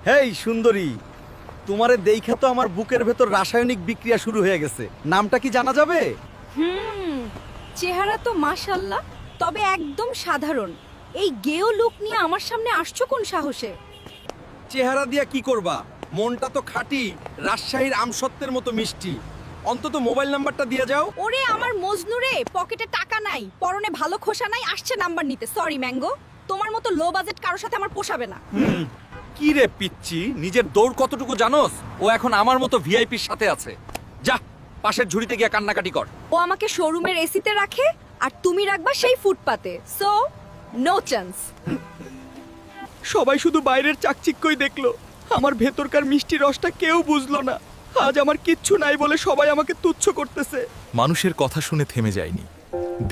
হেই সুন্দরী, তোমারে দেইখা তো আমার বুকের ভেতর রাসায়নিক বিক্রিয়া শুরু হয়ে গেছে। নামটা কি জানা যাবে? চেহারা তো মাশাল্লাহ, তবে একদম সাধারণ। এই গেও লুক নিয়ে আমার সামনে আসছো কোন সাহসে? চেহারা দিয়া কি করবা? মনটা তো খাঁটি, রাজশাহীর আমসত্ত্বের মতো মিষ্টি। অন্তত মোবাইল নাম্বারটা দিয়ে যাও। ওরে আমার মজনুরে, পকেটে টাকা নাই, পরনে ভালো খোসা নাই, আসছে নাম্বার নিতে। সরি ম্যাঙ্গো, তোমার মতো লো বাজেট কারোর সাথে আমার পোষাবে না। কি রে পিচ্ছি, নিজের দৌড় কতটুকু জানোস? ও এখন আমার মতো ভিআইপির সাথে আছে। যা, পাশের ঝুড়িতে গিয়ে কান্নাকাটি কর। ও আমাকে শোরুমের এসিতে রাখে, আর তুমি রাখবা সেই ফুটপাতে। So no chance. সবাই শুধু বাইরের চাকচিক্যই দেখলো, আমার ভেতরকার মিষ্টি রসটা কেউ বুঝলো না। আজ আমার কিচ্ছু নাই বলে সবাই আমাকে তুচ্ছ করতেছে। মানুষের কথা শুনে থেমে যায়নি।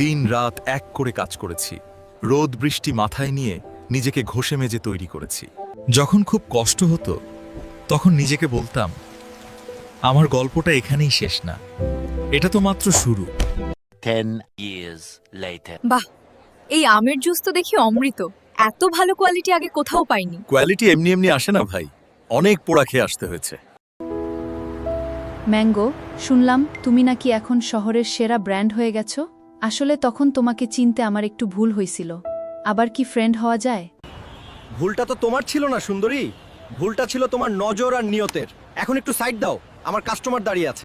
দিন রাত এক করে কাজ করেছি। রোদ বৃষ্টি মাথায় নিয়ে নিজেকে ঘষে মেজে তৈরি করেছি। যখন খুব কষ্ট হতো তখন নিজেকে বলতাম, আমার গল্পটা এখানেই শেষ না, এটা তো মাত্র শুরু। 10 years later. বাহ, এই আমের জুস তো দেখি অমৃত। এত ভালো কোয়ালিটি আগে কোথাও পাইনি। কোয়ালিটি এমনি এমনি আসে না ভাই, অনেক পোড়া খেয়ে আসতে হয়েছে। ম্যাঙ্গো, শুনলাম তুমি নাকি এখন শহরের সেরা ব্র্যান্ড হয়ে গেছো। আসলে তখন তোমাকে চিনতে আমার একটু ভুল হয়েছিল। আবার কি ফ্রেন্ড হওয়া যায়? ভুলটা তো তোমার ছিল না সুন্দরী, ভুলটা ছিল তোমার নজর আর নিয়তের। এখন একটু সাইড দাও, আমার কাস্টমার দাঁড়িয়ে আছে।